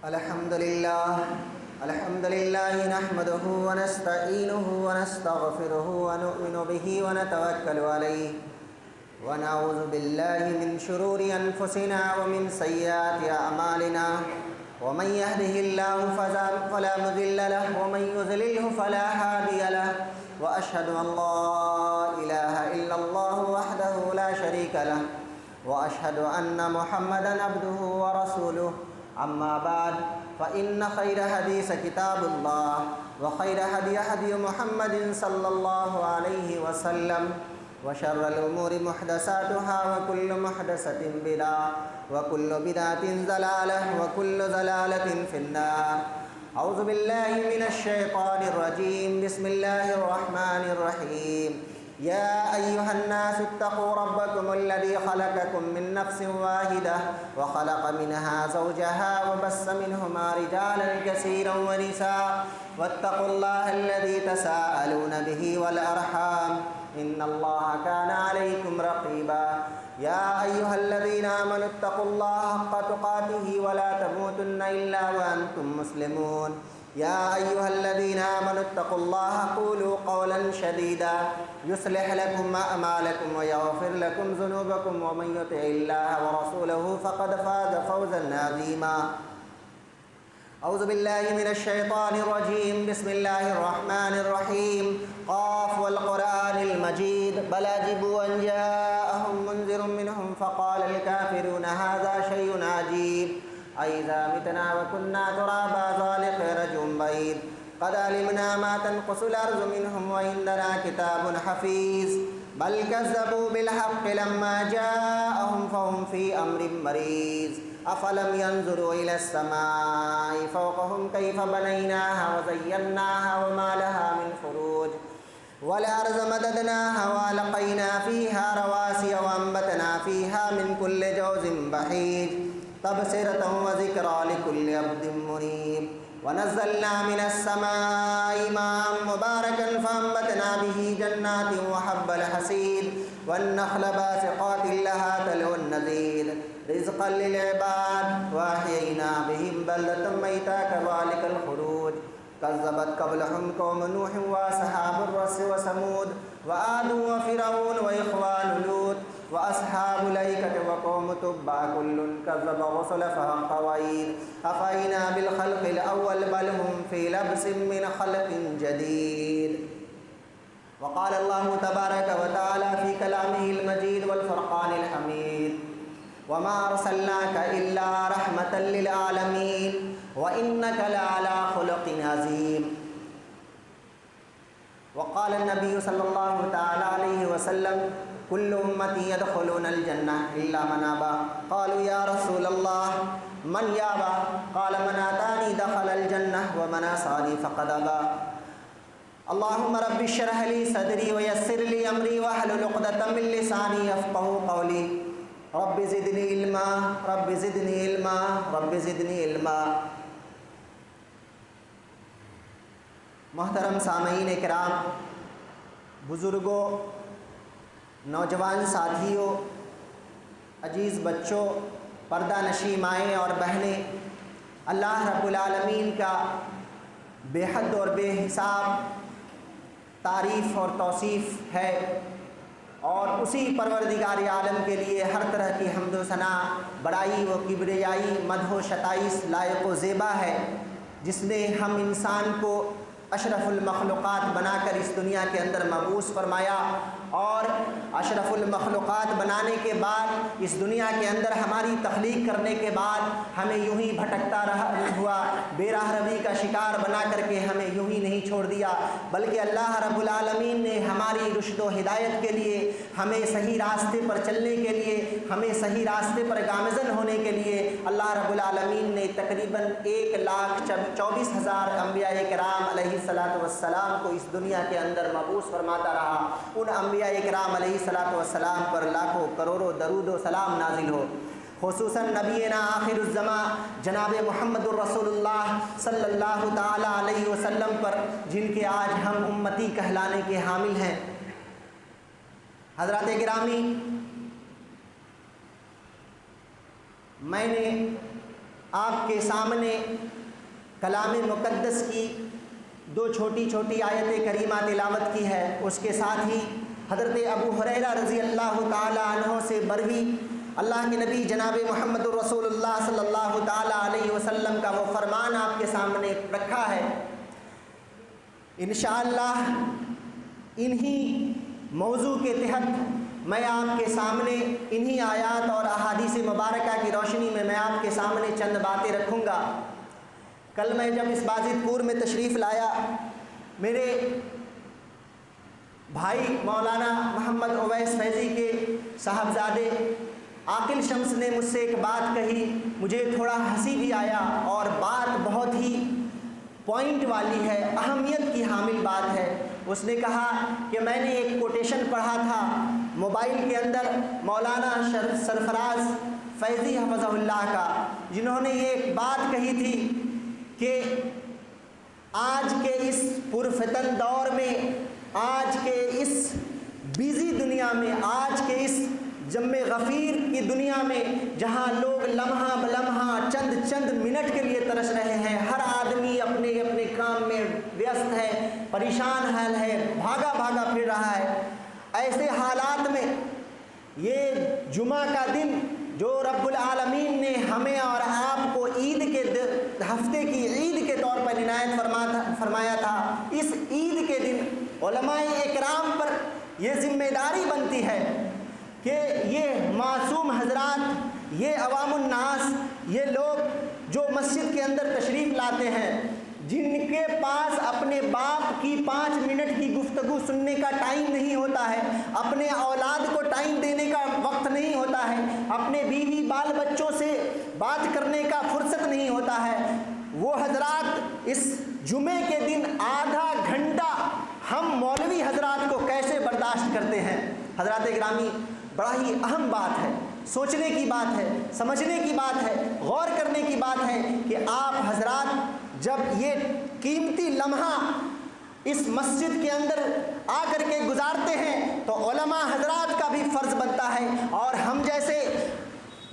الحمد لله نحمده ونستعينه ونستغفره ونؤمن به ونتوكل عليه ونعوذ بالله من شرور أنفسنا ومن سيئات أعمالنا ومن يهده الله فلا مضل له ومن يضلله فلا هادي له وأشهد أن لا إله إلا الله وحده لا شريك له وأشهد أن محمدا عبده ورسوله أما بعد فإن خير حديث كتاب الله وخير هدي محمد صلى الله عليه وسلم وشر الأمور محدثاتها وكل محدثة بدعة وكل بدعة ضلالة وكل ضلالة في النار. أعوذ بالله من الشيطان الرجيم. بسم الله الرحمن الرحيم. يا أيها الناس اتقوا ربكم الذي خلقكم من نفس واحدة وخلق منها زوجها وبث منهما رجالا كثيرا ونساء واتقوا الله الذي تساءلون به والأرحام إن الله كان عليكم رقيبا. يا أيها الذين آمنوا اتقوا الله حق تقاته ولا تموتن إلا وأنتم مسلمون. يا أيها الذين آمنوا اتقوا الله قولوا قولا سديدا يصلح لكم أعمالكم ويغفر لكم ذنوبكم ومن يطع الله ورسوله فقد فاز فوزا عظيما. أعوذ بالله من الشيطان الرجيم. بسم الله الرحمن الرحيم. قاف والقرآن المجيد بل عجبوا أن جاءهم منذر منهم فقال الكافرون هذا شيء عجيب أإذا متنا وكنا ترابا ذلك رجع بعيد قد علمنا ما تنقص الأرض منهم وعندنا كتاب حفيظ بل كذبوا بالحق لما جاءهم فهم في أمر مريض أفلم ينظروا إلى السماء فوقهم كيف بنيناها وزيناها وما لها من فروج والأرض مددناها وألقينا فيها رواسي وأنبتنا فيها من كل جوز بحيج تبصرة وذكرى لكل عبد منيب ونزلنا من السماء ماء مباركا فأنبتنا به جنات وحب الحصيد والنخل باسقات لها طلع نضيد رزقا للعباد وأحيينا بهم بلدة ميتا كذلك الخروج كذبت قبلهم قوم نوح وأصحاب الرس وثمود وعاد وفرعون وإخوان لوط وأصحاب الأيكة وقوم تبع كل كذب الرسل فحق وعيد أفأعينا بالخلق الأول بل هم في لبس من خلق جديد. وقال الله تبارك وتعالى في كلامه المجيد والفرقان الحميد وما أرسلناك إلا رحمة للعالمين وإنك لعلى خلق عظيم. وقال النبي صلى الله تعالى عليه وسلم كل أمتي يدخلون الجنة إلا من أبى قالوا يا رسول الله من يأبى قال من أتاني دخل الجنة ومن عصاني فقد أبى. اللهم رب اشرح لي صدري ويسر لي أمري واحلل عقدة من لساني يفقهوا قولي رب زدني علما رب زدني علما رب زدنی علما. محترم سامعین کرام، بزرگوں، نوجوان ساتھیوں، عزیز بچوں، پردہ نشی مائیں اور بہنیں، اللہ رب العالمین کا بے حد اور بے حساب تعریف اور توصیف ہے، اور اسی پروردگار عالم کے لیے ہر طرح کی حمد و ثنا، بڑائی و کبریائی، مدح و ستائش لائق و زیبا ہے، جس نے ہم انسان کو اشرف المخلوقات بنا کر اس دنیا کے اندر مبعوث فرمایا، اور اشرف المخلوقات بنانے کے بعد اس دنیا کے اندر ہماری تخلیق کرنے کے بعد ہمیں یوں ہی بھٹکتا ہوا بے راہ روی کا شکار بنا کر کے ہمیں یوں ہی نہیں چھوڑ دیا، بلکہ اللہ رب العالمین نے ہماری رشد و ہدایت کے لیے، ہمیں صحیح راستے پر چلنے کے لیے، ہمیں صحیح راستے پر گامزن ہونے کے لیے اللہ رب العالمین نے تقریباً 1,24,000 انبیاء کرام علیہ السلام کو اس دنیا کے اندر مبعوث فرماتا رہا. ان انبیاء کرام علیہ السلام پر لاکھوں کروڑوں درود و سلام نازل ہو. خصوصاً نبینا آخر الزمان جناب محمد الرسول اللہ صلی اللہ تعالیٰ علیہ وسلم پر، جن کے آج ہم امتی کہلانے کے حامل ہیں. حضرات گرامی، میں نے آپ کے سامنے کلام مقدس کی 2 چھوٹی چھوٹی آیت کریمہ تلاوت کی ہے، اس کے ساتھ ہی حضرت ابو ہریرہ رضی اللہ تعالی عنہ سے مروی اللہ کے نبی جناب محمد رسول اللہ صلی اللہ تعالی علیہ وسلم کا وہ فرمان آپ کے سامنے رکھا ہے۔ انشاءاللہ انہی موضوع کے تحت میں آپ کے سامنے انہی آیات اور احادیث مبارکہ کی روشنی میں آپ کے سامنے چند باتیں رکھوں گا۔ کل میں جب اس باجد پور میں تشریف لایا، میرے بھائی مولانا محمد اویس فیضی کے صاحبزادے عاقل شمس نے مجھ سے ایک بات کہی، مجھے تھوڑا ہنسی بھی آیا، اور بات بہت ہی پوائنٹ والی ہے، اہمیت کی حامل بات ہے۔ اس نے کہا کہ میں نے ایک کوٹیشن پڑھا تھا موبائل کے اندر مولانا سرفراز فیضی حفظہ اللہ کا، جنہوں نے یہ ایک بات کہی تھی کہ آج کے اس پرفتن دور میں، آج کے اس بیزی دنیا میں، آج کے اس جم غفیر کی دنیا میں، جہاں لوگ لمحہ بلمحہ چند منٹ کے لیے ترس رہے ہیں، ہر آدمی اپنے اپنے کام میں ویست ہے، پریشان حال ہے، بھاگا پھر رہا ہے، ایسے حالات میں یہ جمعہ کا دن جو رب العالمین نے ہمیں اور آپ کو عید کے ہفتے کی عید کے طور پر عنایت فرمایا تھا، اس عید کے دن علماء اکرام پر یہ ذمہ داری بنتی ہے کہ یہ معصوم حضرات، یہ عوام الناس، یہ لوگ جو مسجد کے اندر تشریف لاتے ہیں، جن کے پاس اپنے باپ کی 5 منٹ کی گفتگو سننے کا ٹائم نہیں ہوتا ہے، اپنے اولاد کو ٹائم دینے کا وقت نہیں ہوتا ہے، اپنے بیوی بال بچوں سے بات کرنے کا فرصت نہیں ہوتا ہے، وہ حضرات اس جمعے کے دن آدھا گھنٹہ ہم مولوی حضرات کو کیسے برداشت کرتے ہیں؟ حضرات گرامی، بڑا ہی اہم بات ہے، سوچنے کی بات ہے، سمجھنے کی بات ہے، غور کرنے کی بات ہے کہ آپ حضرات جب یہ قیمتی لمحہ اس مسجد کے اندر آ کر کے گزارتے ہیں تو علماء حضرات کا بھی فرض بنتا ہے، اور ہم جیسے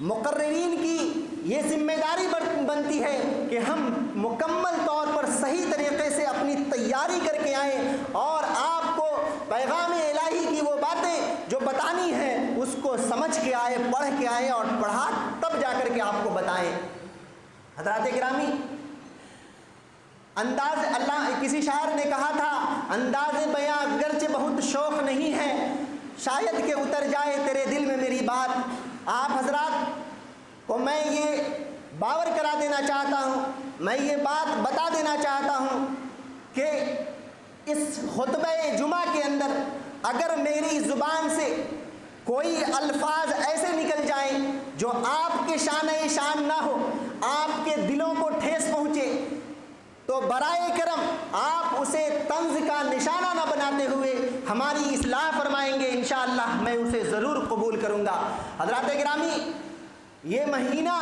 مقررین کی یہ ذمہ داری بنتی ہے کہ ہم مکمل طور پر صحیح طریقے سے اپنی تیاری کر کے آئیں، اور آپ کو پیغام الہی کی وہ باتیں جو بتانی ہیں اس کو سمجھ کے آئے، پڑھ کے آئے، اور پڑھا تب جا کر کے آپ کو بتائیں۔ حضرات گرامی، انداز اللہ، کسی شاعر نے کہا تھا، انداز بیاں اگرچہ بہت شوق نہیں ہے، شاید کہ اتر جائے تیرے دل میں میری بات۔ آپ حضرات کو میں یہ باور کرا دینا چاہتا ہوں، میں یہ بات بتا دینا چاہتا ہوں کہ اس خطبہ جمعہ کے اندر اگر میری زبان سے کوئی الفاظ ایسے نکل جائیں جو آپ کے شان نہ ہو، آپ کے دلوں کو ٹھیس پہنچے، تو برائے کرم آپ اسے طنز کا نشانہ نہ بناتے ہوئے ہماری اصلاح فرمائیں گے، انشاءاللہ میں اسے ضرور قبول کروں گا۔ حضرات گرامی، یہ مہینہ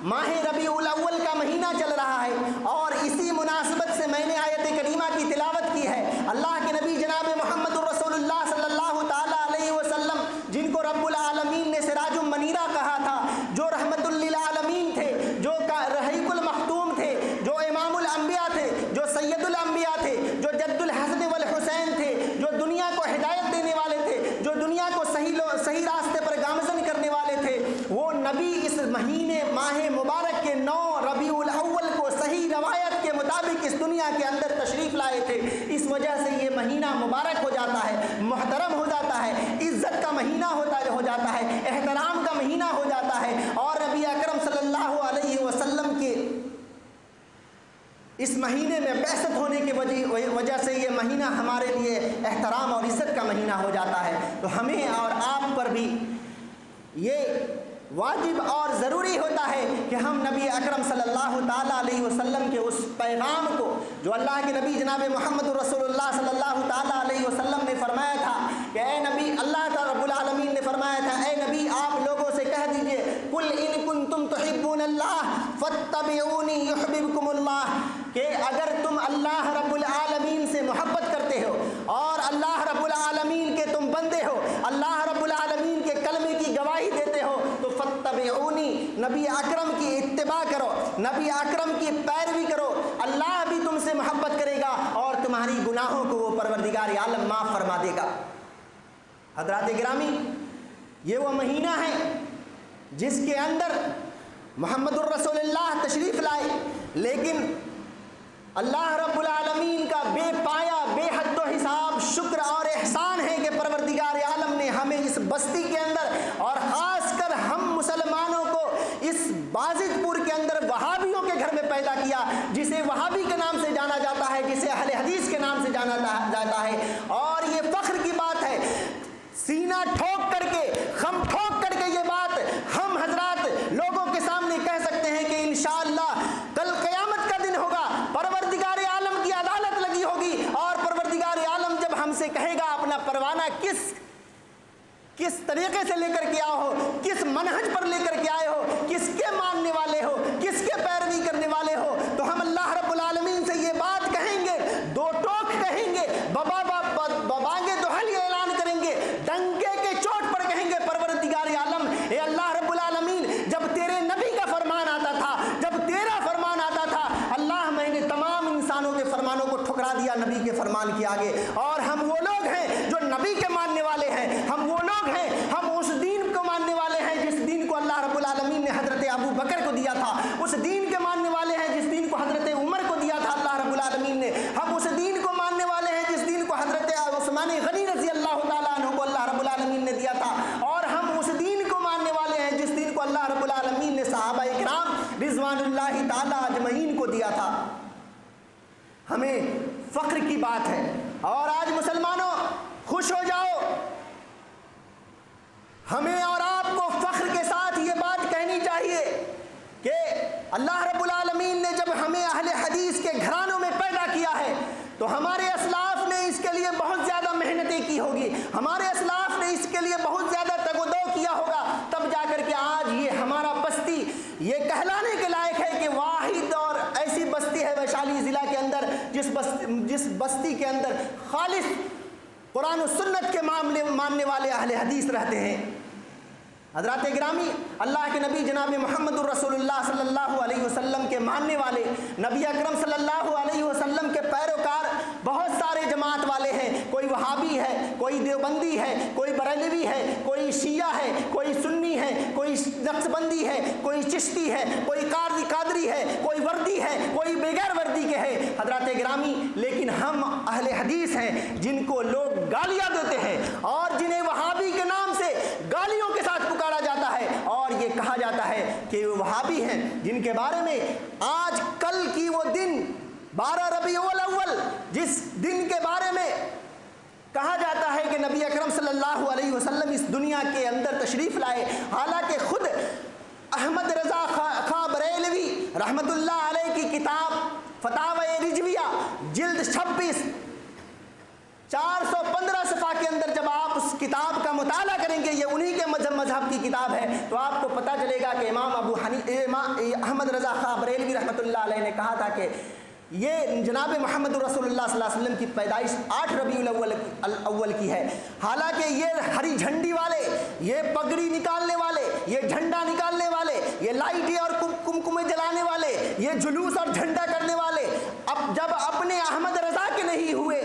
ماہ ربیع الاول کا مہینہ چل رہا ہے، اور اسی مناسبت سے میں نے آیت کریمہ کی تلاوت کی ہے۔ اللہ کے نبی جناب محمد رسول اللہ صلی اللہ تعالی علیہ وسلم، جن کو رب العالمین نے سراج منیرہ کہا تھا، جو رحمت للعالمین تھے، جو رحیق المختوم تھے، جو امام الانبیاء تھے، جو سید الانبیاء تھے، جو جد الحسن والحسین تھے، جو دنیا کو ہدایت دینے والے تھے، جو دنیا کو صحیح راستے پر گامزن کرنے والے تھے، وہ نبی اس مہینے ماہ مبارک کے 9 ربیع الاول کو صحیح روایت کے مطابق اس دنیا کے اندر تشریف لائے تھے۔ اس وجہ سے یہ مہینہ مبارک ہو جاتا ہے، محترم ہو جاتا ہے، عزت کا مہینہ ہو جاتا ہے، احترام کا مہینہ ہو جاتا ہے، اور نبی اکرم صلی اللہ علیہ وسلم کے اس مہینے میں بعثت ہونے کی وجہ سے یہ مہینہ ہمارے لیے احترام اور عزت کا مہینہ ہو جاتا ہے۔ تو ہمیں اور آپ پر بھی یہ واجب اور ضروری ہوتا ہے کہ ہم نبی اکرم صلی اللہ تعالیٰ علیہ وسلم کے اس پیغام کو جو اللہ کے نبی جناب محمد رسول اللہ صلی اللہ تعالیٰ علیہ وسلم نے فرمایا تھا کہ اے نبی، اللہ تعالیٰ رب العالمین نے فرمایا تھا، اے نبی آپ لوگوں سے کہہ دیجئے، قل ان کنتم تحبون اللہ فاتبعونی یحببکم اللہ، کہ اگر تم اللہ رب العالمین سے محبت کرتے ہو اور اللہ رب العالمین کے تم بندے ہو، اللہ رب العالمین کے کلمے کی گواہی دیتے ہو، تو فتبعونی، نبی اکرم کی اتباع کرو، نبی اکرم کی پیروی کرو، اللہ بھی تم سے محبت کرے گا اور تمہاری گناہوں کو وہ پروردگار عالم معاف فرما دے گا۔ حضرات گرامی، یہ وہ مہینہ ہے جس کے اندر محمد الرسول اللہ تشریف لائے، لیکن اللہ رب العالمین کا بے پایا بے حد و حساب شکر اور احسان ہے کہ پروردگار عالم نے ہمیں اس بستی کے اندر اور خاص کر ہم مسلمانوں کو اس بازد پور کے اندر وہابیوں کے گھر میں پیدا کیا، جسے وہابی کے نام سے جانا جاتا ہے، جسے اہل حدیث کے نام سے جانا جاتا ہے۔ اور یہ فخر کی بات ہے، سینہ ٹھوک کر کے، خم ٹھوک کر کے یہ بات ہم حضرات لوگوں کے سامنے کہہ سکتے ہیں کہ انشاءاللہ کل قیامت کا دن ہوگا، پروردگار عالم کی عدالت لگی ہوگی اور پروردگار عالم جب ہم سے کہے گا اپنا پروانہ کس طریقے سے لے کر کے آؤ ہو، کس منہج پر لے کر کے آئے ہو، کس کے ماننے والے ہو، کس کے پیروی کرنے والے ہو، تو ہم اللہ رب العالمین سے یہ بات کہیں گے، دو ٹوک کہیں گے، ببانگے دوہل یہ اعلان کریں گے، ڈنکے کے چوٹ پر کہیں گے، پروردگار عالم اے اللہ رب العالمین، جب تیرے نبی کا فرمان آتا تھا، جب تیرا فرمان آتا تھا، اللہ میں نے تمام انسانوں کے فرمانوں کو ٹھکرا دیا نبی کے فرمان کے آگے، اور ہم وہ لوگ ہیں جو نبی کے ماننے والے ہیں، ہم وہ لوگ ہیں، ہم اس دین کو ماننے والے ہیں جس دین کو اللہ رب العالمین نے حضرت ابو بکر کو دیا تھا، اس دین کے ماننے والے ہیں جس دین کو حضرت عمر کو دیا تھا اللہ رب العالمین نے، ہم اس دین کو ماننے والے ہیں جس دین کو حضرت عثمان غنی رضی اللہ تعالیٰ عنہ کو اللہ رب العالمین نے دیا تھا، اور ہم اس دین کو ماننے والے ہیں جس دین کو اللہ رب العالمین نے صحابہ اکرام رضوان اللہ تعالیٰ اجمعین کو دیا تھا۔ ہمیں فخر کی بات ہے، اور آج مسلمانوں خوش ہو جاؤ، ہمیں اور آپ کو فخر کے ساتھ یہ بات کہنی چاہیے کہ اللہ رب العالمین نے جب ہمیں اہل حدیث کے گھرانوں میں پیدا کیا ہے تو ہمارے اسلاف نے اس کے لیے بہت زیادہ محنتیں کی ہوگی، ہمارے اسلاف نے اس کے لیے بہت زیادہ تگ و دو کیا ہوگا، تب جا کر کے آج یہ ہمارا بستی یہ کہلانے کے لائق ہے کہ واحد اور ایسی بستی ہے ویشالی ضلع کے اندر جس بستی کے اندر خالص قرآن و سنت کے ماننے والے اہل حدیث رہتے ہیں۔ حضرات گرامی، اللہ کے نبی جناب محمد الرسول اللہ صلی اللہ علیہ وسلم کے ماننے والے، نبی اکرم صلی اللہ علیہ وسلم کے پیروکار بہت سارے جماعت والے ہیں، کوئی وہابی ہے، کوئی دیوبندی ہے، کوئی بریلوی ہے، کوئی شیعہ ہے، کوئی سنی ہے، کوئی نقشبندی ہے، کوئی چشتی ہے، کوئی قادری ہے، کوئی وردی ہے، کوئی بغیر وردی کے ہے۔ حضرات گرامی، لیکن ہم اہل حدیث ہیں جن کو لوگ گالیاں دیتے ہیں اور جنہیں وہابی کے نام سے گالیوں کے ساتھ پکارا جاتا ہے، اور یہ کہا جاتا ہے کہ وہ وہابی ہیں، جن کے بارے میں آج کل کی وہ دن 12 ربیع الاول جس دن کے بارے میں کہا جاتا ہے کہ نبی اکرم صلی اللہ علیہ وسلم اس دنیا کے اندر تشریف لائے، حالانکہ خود احمد رضا خاں بریلوی رحمت اللہ علیہ کی کتاب فتاوی رجویہ جلد 26 415 صفحہ کے اندر جب آپ اس کتاب کا مطالعہ کریں گے، یہ انہی کے مذہب کی کتاب ہے، تو آپ کو پتہ چلے گا کہ امام احمد رضا خاں بریلوی رحمۃ اللہ علیہ نے کہا تھا کہ یہ جناب محمد رسول اللہ صلی اللہ علیہ وسلم کی پیدائش 8 ربیع الاول کی ہے، حالانکہ یہ ہری جھنڈی والے، یہ پگڑی نکالنے والے، یہ جھنڈا نکالنے والے، یہ لائٹیں اور کمکمے جلانے والے، یہ جلوس اور جھنڈا کرنے والے اب جب اپنے احمد رضا کے نہیں ہوئے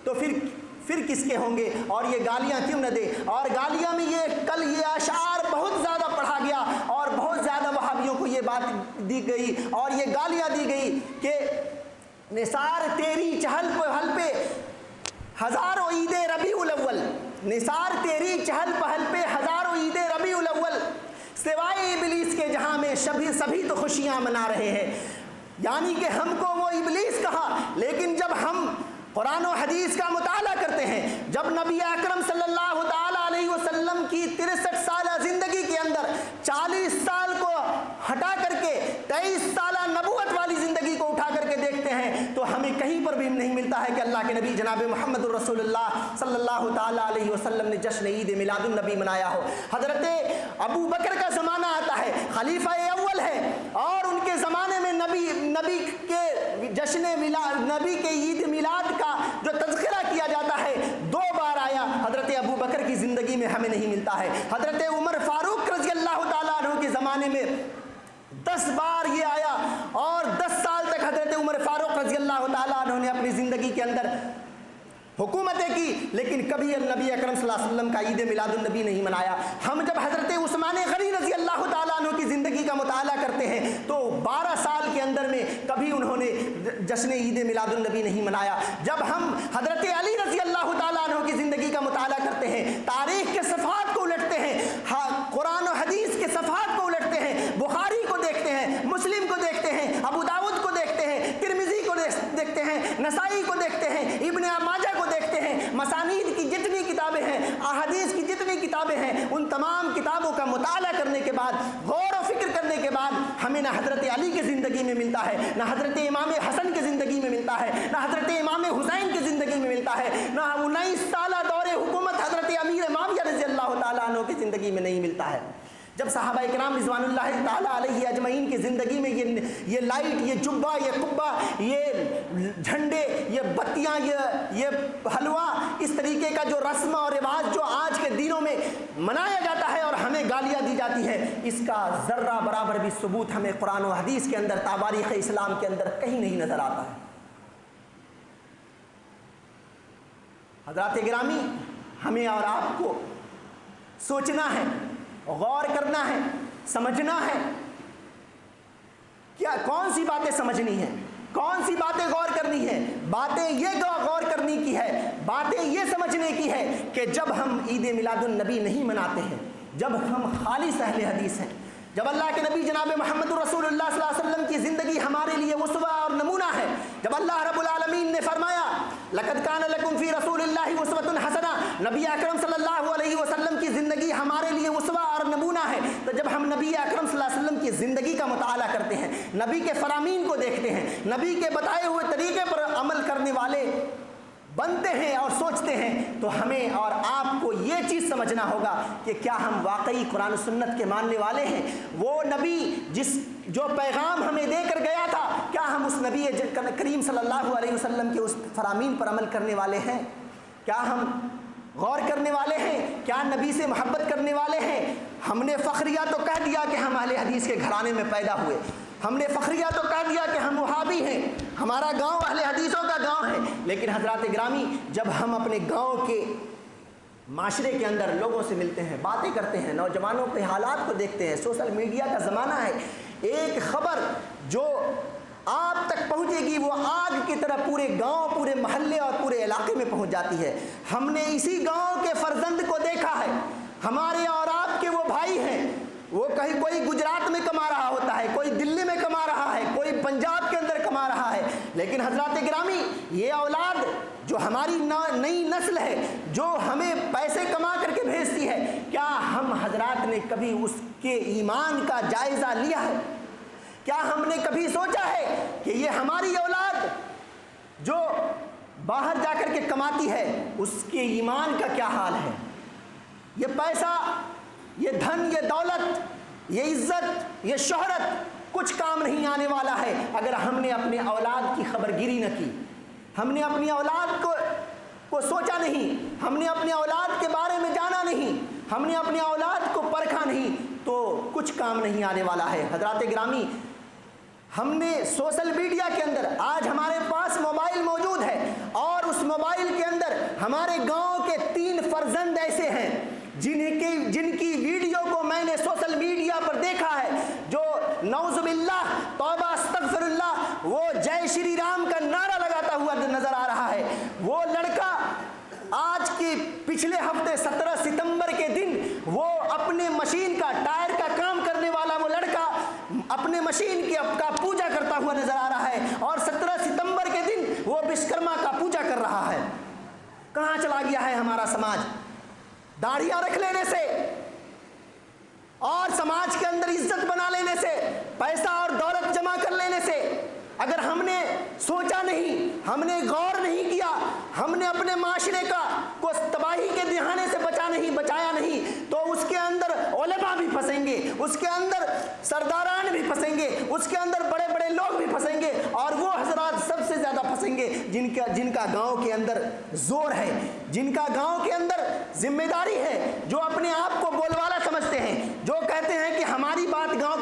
تو پھر کس کے ہوں گے؟ اور یہ گالیاں کیوں نہ دے؟ اور گالیاں میں کل یہ اشعار بہت زیادہ پڑھا گیا اور بہت زیادہ وہابیوں کو یہ بات دی گئی اور یہ گالیاں دی گئی کہ نثار تیری چہل پہل پہ ہزاروں عید ربیع الاول، نثار تیری چہل پہل پہ ہزاروں عید ربیع الاول، سوائے ابلیس کے جہاں میں سبھی تو خوشیاں منا رہے ہیں۔ یعنی کہ ہم کو وہ ابلیس کہا، لیکن جب ہم قرآن و حدیث کا مطالعہ کرتے ہیں، جب نبی اکرم صلی اللہ تعالیٰ علیہ وسلم کی 63 سالہ زندگی کے اندر 40 سال کو ہٹا کر کے 23 سالہ نبوت والی زندگی کو اٹھا کر کے دیکھتے ہیں تو ہمیں کہیں پر بھی نہیں ملتا ہے کہ اللہ کے نبی جناب محمد الرسول اللہ صلی اللہ تعالیٰ علیہ وسلم نے جشن عید میلاد النبی منایا ہو۔ حضرت ابو بکر کا زمانہ آتا ہے، خلیفہ اول ہے، اور ان کے زمانے میں نبی کے جشن میلاد، نبی کے عید میلاد کا جو تذکرہ کیا جاتا ہے 2 بار آیا، حضرت ابو بکر کی زندگی میں ہمیں نہیں ملتا ہے۔ حضرت عمر فاروق رضی اللہ تعالیٰ عنہ کے زمانے زمانے میں 10 بار یہ آیا اور 10 سال تک حضرت عمر فاروق رضی اللہ تعالیٰ عنہ نے اپنی زندگی کے اندر حکومتیں کی، لیکن کبھی نبی اکرم صلی اللہ علیہ وسلم کا عید میلاد النبی نہیں منایا۔ ہم جب حضرت عثمان غنی رضی اللہ تعالیٰ عنہ کی زندگی کا مطالعہ کرتے ہیں تو 12 سال کے اندر میں کبھی انہوں نے جشن عید میلاد النبی نہیں منایا۔ جب ہم حضرت علی رضی اللہ تعالیٰ عنہ کی زندگی کا مطالعہ کرتے ہیں، تاریخ کے صفحات کو الٹتے ہیں، قرآن و حدیث کے صفحات کو الٹتے ہیں، بخاری کو دیکھتے ہیں، مسلم کو دیکھتے ہیں، ابو داؤد کو دیکھتے ہیں، ترمذی کو دیکھتے ہیں، نسائی کو دیکھتے ہیں، ابن ماجہ کو دیکھتے ہیں، مسانید کی جتنی کتابیں ہیں، احادیث کی جتنی کتابیں ہیں، ان تمام کتابوں کا مطالعہ کرنے کے بعد، غور و فکر کرنے کے بعد ہمیں نہ حضرت علی کی زندگی میں ملتا ہے، نہ حضرت امام حسن کی زندگی میں ملتا ہے، نہ حضرت امام حسین کی زندگی میں ملتا ہے، نہ 19 سالہ دور حکومت حضرت امیر معاویہ رضی اللہ تعالیٰ عنہ کی زندگی میں نہیں ملتا ہے۔ جب صحابہ کرام رضوان اللہ تعالیٰ علیہ اجمعین کی زندگی میں یہ لائٹ، یہ جبہ، یہ قبہ، یہ جھنڈے، یہ بتیاں، یہ حلوہ، اس طریقے کا جو رسم اور رواج جو آج کے دنوں میں منایا جاتا ہے اور ہمیں گالیاں دی جاتی ہے، اس کا ذرہ برابر بھی ثبوت ہمیں قرآن و حدیث کے اندر، تواریخ اسلام کے اندر کہیں نہیں نظر آتا ہے۔ حضرات گرامی، ہمیں اور آپ کو سوچنا ہے، غور کرنا ہے، سمجھنا ہے، کیا کون سی باتیں سمجھنی ہیں، کون سی باتیں غور کرنی ہے۔ باتیں یہ غور کرنے کی ہے، باتیں یہ سمجھنے کی ہے کہ جب ہم عید میلاد النبی نہیں مناتے ہیں، جب ہم خالص اہل حدیث ہیں، جب اللہ کے نبی جناب محمد رسول اللہ صلی اللہ علیہ وسلم کی زندگی ہمارے لیے اسوہ اور نمونہ ہے، جب اللہ رب العالمین نے فرمایا لقد کان لکم فی رسول اللہ اسوۃ حسنہ، نبی اکرم صلی اللہ علیہ وسلم کی زندگی ہمارے لیے اسوہ اور نمونہ ہے، تو جب ہم نبی اکرم صلی اللہ علیہ وسلم کی زندگی کا مطالعہ کرتے ہیں، نبی کے فرامین کو دیکھتے ہیں، نبی کے بتائے ہوئے طریقے پر عمل کرنے والے بنتے ہیں اور سوچتے ہیں، تو ہمیں اور آپ کو یہ چیز سمجھنا ہوگا کہ کیا ہم واقعی قرآن و سنت کے ماننے والے ہیں۔ وہ نبی جو پیغام ہمیں دے کر گیا تھا، کیا ہم اس نبی کریم صلی اللہ علیہ وسلم کے اس فرامین پر عمل کرنے والے ہیں؟ کیا ہم غور کرنے والے ہیں؟ کیا نبی سے محبت کرنے والے ہیں؟ ہم نے فخریہ تو کہہ دیا کہ ہم اہل حدیث کے گھرانے میں پیدا ہوئے، ہم نے فخریہ تو کہہ دیا کہ ہم وہابی ہیں، ہمارا گاؤں اہل حدیثوں کا گاؤں ہے، لیکن حضرات گرامی، جب ہم اپنے گاؤں کے معاشرے کے اندر لوگوں سے ملتے ہیں، باتیں کرتے ہیں، نوجوانوں کے حالات کو دیکھتے ہیں، سوشل میڈیا کا زمانہ ہے، ایک خبر جو آپ تک پہنچے گی وہ آگ کی طرح پورے گاؤں، پورے محلے اور پورے علاقے میں پہنچ جاتی ہے۔ ہم نے اسی گاؤں کے فرزند کو دیکھا ہے، ہمارے اور آپ کے وہ بھائی ہیں، وہ کہیں کوئی گجرات میں کما رہا ہوتا ہے، کوئی دلی میں کما رہا ہے، کوئی پنجاب کے اندر کما رہا ہے، لیکن حضرات گرامی، یہ اولاد جو ہماری نئی نسل ہے، جو ہمیں پیسے کما کر کے بھیجتی ہے، کیا ہم حضرات نے کبھی اس کے ایمان کا جائزہ لیا ہے؟ کیا ہم نے کبھی سوچا ہے کہ یہ ہماری اولاد جو باہر جا کر کے کماتی ہے، اس کے ایمان کا کیا حال ہے؟ یہ پیسہ، یہ دھن، یہ دولت، یہ عزت، یہ شہرت کچھ کام نہیں آنے والا ہے اگر ہم نے اپنے اولاد کی خبر گیری نہ کی، ہم نے اپنی اولاد کو سوچا نہیں، ہم نے اپنے اولاد کے بارے میں جانا نہیں، ہم نے اپنے اولاد کو پرکھا نہیں، تو کچھ کام نہیں آنے والا ہے۔ حضرات گرامی، ہم نے سوشل میڈیا کے اندر، آج ہمارے پاس موبائل موجود ہے، اور اس موبائل کے اندر ہمارے گاؤں کے 3 فرزند ایسے ہیں جن کی ویڈیو کو میں نے سوشل میڈیا پر دیکھا ہے، جو نعوذ باللہ، توبہ استغفر اللہ، وہ جے شری رام کا نعرہ لگاتا ہوا نظر آ رہا ہے۔ وہ لڑکا آج کے پچھلے ہفتے 17 ستمبر کے دن وہ اپنے مشین کا ٹائر کا کام کرنے والا وہ لڑکا اپنے مشین کا پوجا کرتا ہوا نظر آ رہا ہے، اور 17 ستمبر کے دن وہ وشکرما کا پوجا کر رہا ہے۔ کہاں چلا گیا ہے ہمارا سماج؟ داڑھیاں رکھ لینے سے اور سماج کے اندر عزت بنا لینے سے، پیسہ اور دولت جمع کر لینے سے، اگر ہم نے سوچا نہیں، ہم نے غور نہیں کیا، ہم نے اپنے معاشرے کو تباہی کے دہانے سے بچایا نہیں، تو اس کے اندر علماء بھی پھنسیں گے، اس کے اندر سرداران بھی پھنسیں گے، اس کے اندر بڑے بڑے لوگ بھی پھنسیں گے، اور وہ حضرات سب سے زیادہ پھنسیں گے جن کا گاؤں کے اندر زور ہے، جن کا گاؤں کے اندر ذمہ داری ہے، جو اپنے آپ کو بول والا سمجھتے ہیں، جو کہتے ہیں کہ ہماری بات گاؤں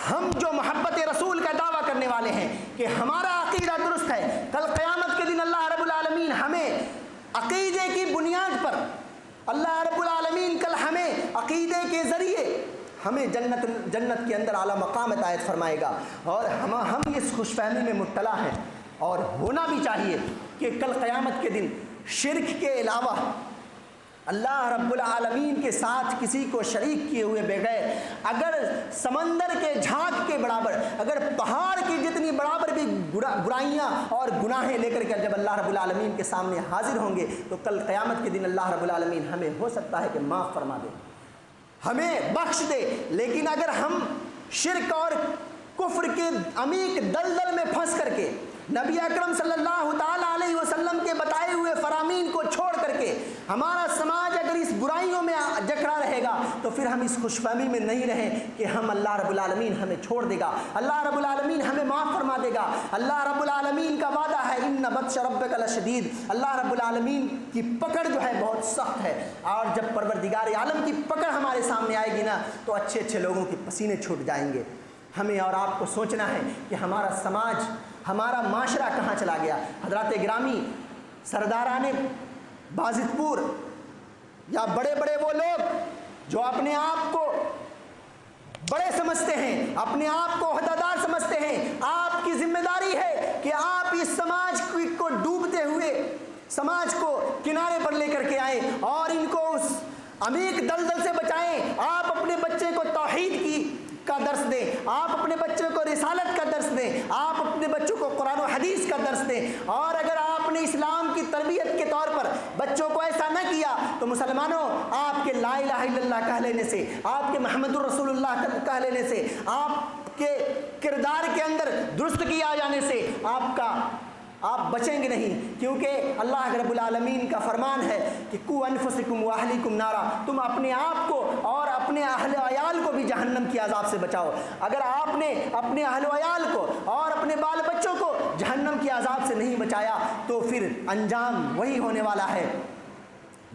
ہم جو محبت رسول کا دعویٰ کرنے والے ہیں کہ ہمارا عقیدہ درست ہے، کل قیامت کے دن اللہ رب العالمین ہمیں عقیدے کی بنیاد پر، اللہ رب العالمین کل ہمیں عقیدے کے ذریعے ہمیں جنت کے اندر اعلیٰ مقام عطایت فرمائے گا، اور ہم اس خوش فہمی میں مبتلا ہیں، اور ہونا بھی چاہیے کہ کل قیامت کے دن شرک کے علاوہ اللہ رب العالمین کے ساتھ کسی کو شریک کیے ہوئے بغیر اگر سمندر کے جھاگ کے برابر، اگر پہاڑ کی جتنی برابر بھی برائیاں اور گناہیں لے کر کے جب اللہ رب العالمین کے سامنے حاضر ہوں گے تو کل قیامت کے دن اللہ رب العالمین ہمیں ہو سکتا ہے کہ معاف فرما دے، ہمیں بخش دے۔ لیکن اگر ہم شرک اور کفر کے عمیق دلدل میں پھنس کر کے نبی اکرم صلی اللہ تعالیٰ علیہ وسلم کے بتائے ہوئے فرامین کو چھوڑ کر کے ہمارا سماج اگر اس برائیوں میں جکڑا رہے گا تو پھر ہم اس خوش فہمی میں نہیں رہیں کہ ہم اللہ رب العالمین ہمیں چھوڑ دے گا، اللہ رب العالمین ہمیں معاف فرما دے گا۔ اللہ رب العالمین کا وعدہ ہے ان بطش ربک لشدید، اللہ رب العالمین کی پکڑ جو ہے بہت سخت ہے، اور جب پروردگار عالم کی پکڑ ہمارے سامنے آئے گی نا تو اچھے اچھے لوگوں کے پسینے چھوٹ جائیں گے۔ ہمیں اور آپ کو سوچنا ہے کہ ہمارا سماج، ہمارا معاشرہ کہاں چلا گیا۔ حضرات گرامی، سرداران بازت پور یا بڑے بڑے وہ لوگ جو اپنے آپ کو بڑے سمجھتے ہیں، اپنے آپ کو عہدیدار سمجھتے ہیں، آپ کی ذمہ داری ہے کہ آپ اس سماج کو ڈوبتے ہوئے سماج کو کنارے پر لے کر کے آئیں اور ان کو اس عمیق دلدل سے بچائیں۔ آپ اپنے بچے کو توحید کا درس دیں، آپ اپنے بچوں کو رسالت کا درس دیں، آپ اپنے بچوں کو قرآن و حدیث کا درس دیں، اور اگر آپ نے اسلام کی تربیت کے طور پر بچوں کو ایسا نہ کیا تو مسلمانوں، آپ کے لا الہ الا اللہ کہہ لینے سے، آپ کے محمد الرسول اللہ کہہ لینے سے، آپ کے کردار کے اندر درست کیا جانے سے آپ بچیں گے نہیں، کیونکہ اللہ رب العالمین کا فرمان ہے کہ قوا انفسکم واہلیکم نارا، تم اپنے آپ کو اور اپنے اہل و عیال کو بھی جہنم کی عذاب سے بچاؤ۔ اگر آپ نے اپنے اہل و عیال کو اور اپنے بال بچوں کو جہنم کی عذاب سے نہیں بچایا تو پھر انجام وہی ہونے والا ہے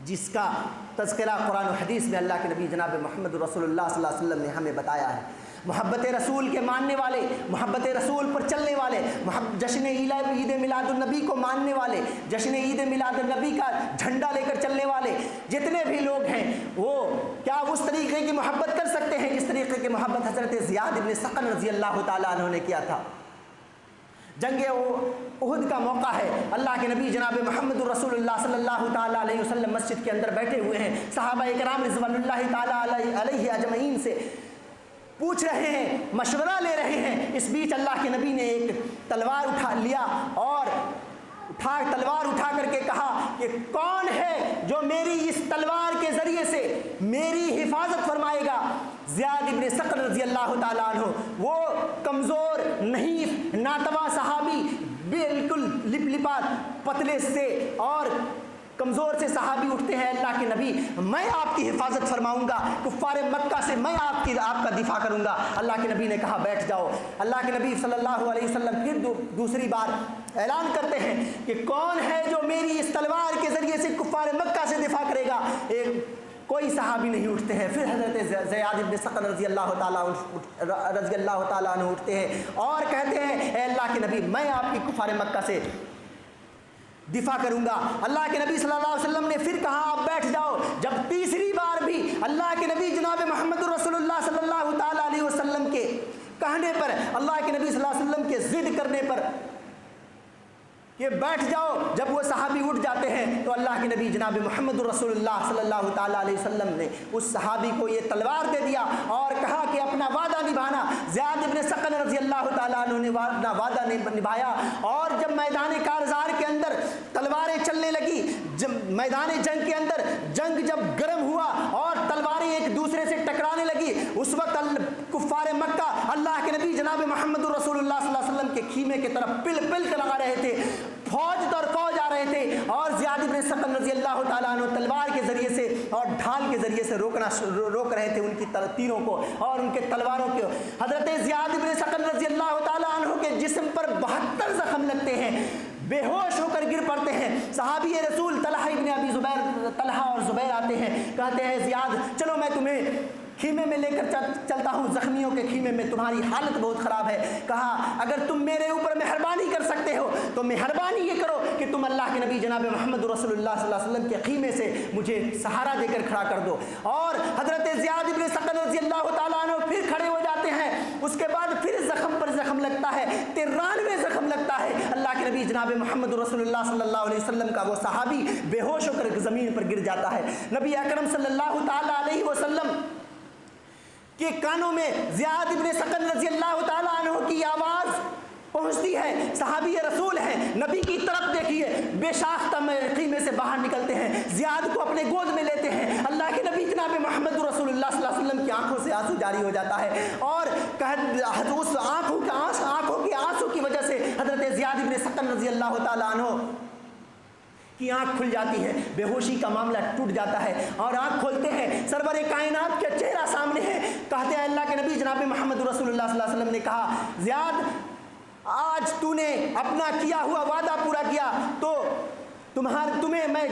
جس کا تذکرہ قرآن و حدیث میں اللہ کے نبی جناب محمد رسول اللہ صلی اللہ علیہ وسلم نے ہمیں بتایا ہے۔ محبت رسول کے ماننے والے، محبت رسول پر چلنے والے، جشن عید میلاد النبی کو ماننے والے، جشن عید میلاد النبی کا جھنڈا لے کر چلنے والے جتنے بھی لوگ ہیں، وہ کیا اس طریقے کی محبت کر سکتے ہیں جس طریقے کی محبت حضرت زیاد بن ثقل رضی اللہ تعالیٰ عنہ نے کیا تھا؟ جنگ احد کا موقع ہے، اللہ کے نبی جناب محمد رسول اللہ صلی اللہ تعالیٰ علیہ وسلم مسجد کے اندر بیٹھے ہوئے ہیں، صحابہ کرام رضوان اللہ تعالیٰ علیہ اجمعین سے پوچھ رہے ہیں، مشورہ لے رہے ہیں۔ اس بیچ اللہ کے نبی نے ایک تلوار اٹھا لیا اور تلوار اٹھا کر کے کہا کہ کون ہے جو میری اس تلوار کے ذریعے سے میری حفاظت فرمائے گا؟ زیاد بن ثقل رضی اللہ تعالیٰ عنہ، وہ کمزور نحیف ناتواں صحابی، بالکل لپات پتلے سے اور کمزور سے صحابی اٹھتے ہیں، اللہ کے نبی میں آپ کی حفاظت فرماؤں گا، کفار مکہ سے میں آپ کا دفاع کروں گا۔ اللہ کے نبی نے کہا بیٹھ جاؤ۔ اللہ کے نبی صلی اللہ علیہ وسلم پھر دوسری بار اعلان کرتے ہیں کہ کون ہے جو میری اس تلوار کے ذریعے سے کفار مکہ سے دفاع کرے گا؟ کوئی صحابی نہیں اٹھتے ہیں۔ پھر حضرت زیاد بن ثقل رضی اللہ تعالیٰ عنہ اٹھتے ہیں اور کہتے ہیں اے اللہ کے نبی میں آپ کی کفار مکہ سے دفاع کروں گا۔ اللہ کے نبی صلی اللہ علیہ وسلم نے پھر کہا آپ بیٹھ جاؤ۔ جب تیسری بار بھی اللہ کے نبی جناب محمد رسول اللہ صلی اللہ تعالیٰ علیہ وسلم کے کہنے پر، اللہ کے نبی صلی اللہ علیہ وسلم کے ضد کرنے پر کہ بیٹھ جاؤ، جب وہ صحابی اٹھ جاتے ہیں تو اللہ کے نبی جناب محمد رسول اللہ صلی اللہ تعالیٰ علیہ وسلم نے اس صحابی کو یہ تلوار دے دیا اور کہا کہ اپنا وعدہ نبھانا۔ زیاد بن ثقل رضی اللہ تعالیٰ عنہ نے اپنا وعدہ نبھایا، اور جب میدان کارزار کے اندر تلواریں چلنے لگی، جب میدان جنگ کے اندر جنگ جب گرم ہوا اور تلواریں ایک دوسرے سے ٹکرانے لگی، اس وقت کفار مکہ اللہ کے نبی جناب محمد رسول اللہ صلی اللہ علیہ وسلم کے خیمے کی طرف پل پل کر لگا رہے تھے، فوج در فوج آ رہے تھے، اور زیاد بن ثقل رضی اللہ تعالیٰ عنہ تلوار کے ذریعے سے اور ڈھال کے ذریعے سے روک رہے تھے ان کی تیروں کو اور ان کے تلواروں کو۔ حضرت زیاد بن ثقل رضی اللہ تعالیٰ عنہ کے جسم پر 72 زخم لگتے ہیں، بے ہوش ہو کر گر پڑتے ہیں۔ صحابی رسول طلحہ اور زبیر آتے ہیں، کہتے ہیں زیاد چلو میں تمہیں خیمے میں لے کر چلتا ہوں، زخمیوں کے خیمے میں تمہاری حالت بہت خراب ہے۔ کہا اگر تم میرے اوپر مہربانی کر سکتے ہو تو مہربانی یہ کرو کہ تم اللہ کے نبی جناب محمد رسول اللہ صلی اللہ علیہ وسلم کے خیمے سے مجھے سہارا دے کر کھڑا کر دو۔ اور حضرت زیاد بن سقن رضی اللہ تعالیٰ عنہ پھر کھڑے ہو جاتے ہیں، اس کے بعد پھر زخم پر زخم لگتا ہے، 93 زخم لگتا ہے۔ اللہ کے نبی جناب محمد رسول اللہ صلی اللہ علیہ وسلم کا وہ صحابی بے ہوش ہو کر زمین پر گر جاتا ہے۔ نبی اکرم صلی اللہ تعالیٰ علیہ وسلم کے کانوں میں زیاد بن سقن رضی اللہ تعالیٰ عنہ کی آواز پہنچتی ہے، صحابی رسول ہیں، نبی کی طرف دیکھیے، بے ساختہ خیمے سے باہر نکلتے ہیں، زیاد کو اپنے گود میں لیتے ہیں۔ اللہ کے نبی جناب محمد رسول اللہ صلی اللہ علیہ وسلم کی آنکھوں سے آنسو جاری ہو جاتا ہے، اور اس آنکھوں کے آنسو کی وجہ سے حضرت زیاد بن سقن رضی اللہ تعالیٰ عنہ کی آنکھ کھل جاتی ہے، بے ہوشی کا معاملہ ٹوٹ جاتا ہے، اور آنکھ کھولتے ہیں، سرور کائنات کا چہرہ سامنے ہے۔ کہتے ہیں اللہ کے نبی جناب محمد رسول اللہ صلی اللہ علیہ وسلم نے کہا، زیاد آج تو نے اپنا کیا ہوا وعدہ پورا کیا تو میں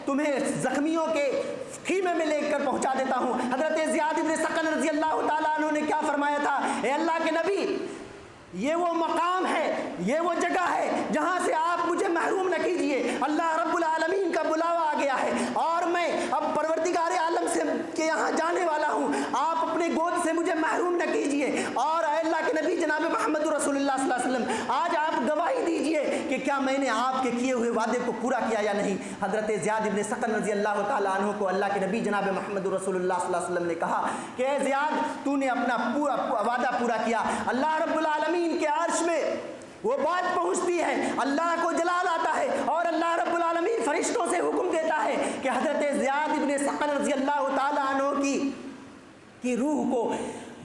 تمہیں زخمیوں کے خیمے میں لے کر پہنچا دیتا ہوں۔ حضرت زیاد بن سقن رضی اللہ تعالیٰ عنہ نے کیا فرمایا تھا، اے اللہ کے نبی، یہ وہ مقام ہے، یہ وہ جگہ ہے جہاں سے آپ مجھے محروم نہ کیجئے۔ اللہ رب العالمین کا بلاوا آ گیا ہے اور میں اب پروردگار عالم سے کے یہاں جانے والا ہوں، آپ اپنے گود سے مجھے محروم نہ کیجئے۔ اور اے اللہ کے نبی جناب محمد رسول اللہ صلی اللہ علیہ وسلم، آج آپ گواہی دیجئے کہ کیا میں نے آپ کے کیے ہوئے وعدے کو پورا کیا یا نہیں۔ حضرت زیاد بن سقن رضی اللہ تعالیٰ عنہ کو اللہ کے نبی جناب محمد رسول اللہ صلی اللہ علیہ وسلم نے کہا کہ اے زیاد، تو نے اپنا پورا وعدہ پورا کیا۔ اللہ رب العالمین کے عرش میں وہ بات پہنچتی ہے، اللہ کو جلال آتا ہے، اور اللہ رب العالمین فرشتوں سے حکم دیتا ہے کہ حضرت زیاد بن سقن رضی اللہ تعالیٰ عنہ کی روح کو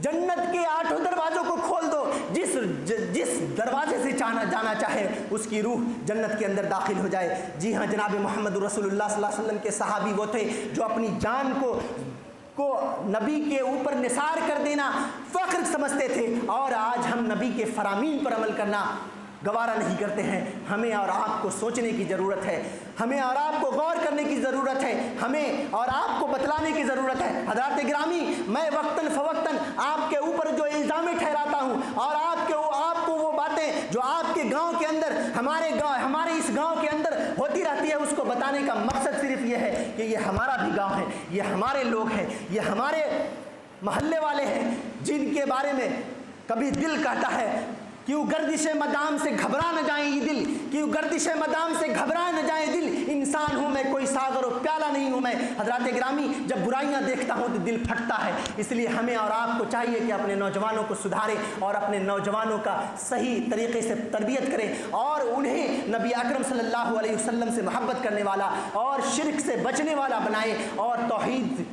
جنت کے 8 دروازوں کو کھول دو، جس دروازے سے جانا چاہے اس کی روح جنت کے اندر داخل ہو جائے۔ جی ہاں، جناب محمد رسول اللہ صلی اللہ علیہ وسلم کے صحابی وہ تھے جو اپنی جان کو نبی کے اوپر نثار کر دینا فخر سمجھتے تھے، اور آج ہم نبی کے فرامین پر عمل کرنا گوارا نہیں کرتے ہیں۔ ہمیں اور آپ کو سوچنے کی ضرورت ہے، ہمیں اور آپ کو غور کرنے کی ضرورت ہے، ہمیں اور آپ کو بتلانے کی ضرورت ہے۔ حضرات گرامی، میں وقتاً فوقتاً آپ کے اوپر جو الزام ٹھہراتا ہوں، اور آپ کو وہ باتیں جو آپ کے گاؤں کے اندر ہمارے اس گاؤں کے اندر ہوتی رہتی ہے، اس کو بتانے کا مقصد صرف یہ ہے کہ یہ ہمارا بھی گاؤں ہے، یہ ہمارے لوگ ہیں، یہ ہمارے محلے والے ہیں، جن کے بارے میں کبھی دل کہتا ہے کیوں گردش مدام سے گھبرا نہ جائیں یہ دل، کیوں گردش مدام سے گھبرا نہ جائیں دل، انسان ہوں میں کوئی ساغر و پیالہ نہیں ہوں میں۔ حضرات گرامی، جب برائیاں دیکھتا ہوں تو دل پھٹتا ہے، اس لیے ہمیں اور آپ کو چاہیے کہ اپنے نوجوانوں کو سدھاریں اور اپنے نوجوانوں کا صحیح طریقے سے تربیت کریں، اور انہیں نبی اکرم صلی اللہ علیہ وسلم سے محبت کرنے والا اور شرک سے بچنے والا بنائے، اور توحید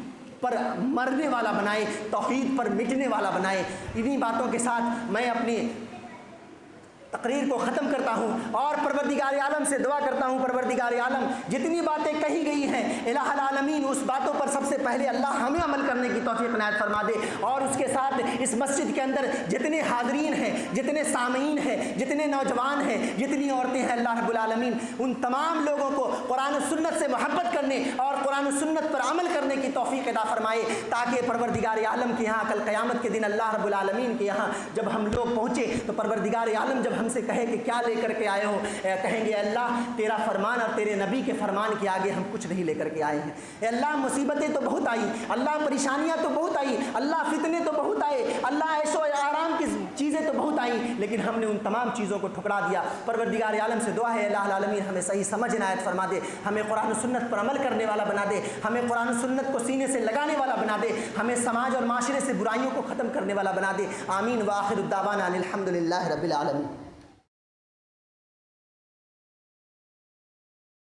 پر مرنے والا بنائے، توحید پر مٹنے والا بنائے۔ انہی باتوں کے ساتھ میں اپنی تقریر کو ختم کرتا ہوں، اور پروردگار عالم سے دعا کرتا ہوں، پروردگار عالم جتنی باتیں کہی گئی ہیں الہ العالمین اس باتوں پر سب سے پہلے اللہ ہمیں عمل کرنے کی توفیق عنایت فرما دے، اور اس کے ساتھ اس مسجد کے اندر جتنے حاضرین ہیں، جتنے سامعین ہیں، جتنے نوجوان ہیں، جتنی عورتیں ہیں، اللہ رب العالمین ان تمام لوگوں کو قرآن و سنت سے محبت کرنے اور قرآن و سنت پر عمل کرنے کی توفیق عطا فرمائے، تاکہ پروردگار عالم کے یہاں کل قیامت کے دن اللہ رب العالمین کے یہاں جب ہم لوگ پہنچے تو پروردگار عالم جب ہم سے کہے کہ کیا لے کر کے آئے ہو، کہیں گے اللہ تیرا فرمان اور تیرے نبی کے فرمان کے آگے ہم کچھ نہیں لے کر کے آئے ہیں۔ اے اللہ مصیبتیں تو بہت آئی، اللہ پریشانیاں تو بہت آئی، اللہ فتنے تو بہت آئے، اللہ عیش و آرام کی چیزیں تو بہت آئیں، لیکن ہم نے ان تمام چیزوں کو ٹھکرا دیا۔ پروردگار عالم سے دعا ہے الہ العالمین ہمیں صحیح سمجھ عنایت فرما دے، ہمیں قرآن و سنت پر عمل کرنے والا بنا دے، ہمیں قرآن و سنت کو سینے سے لگانے والا بنا دے، ہمیں سماج اور معاشرے سے برائیوں کو ختم کرنے والا بنا دے۔ آمین۔ وآخر الدعوانا الحمد للہ رب العالمین۔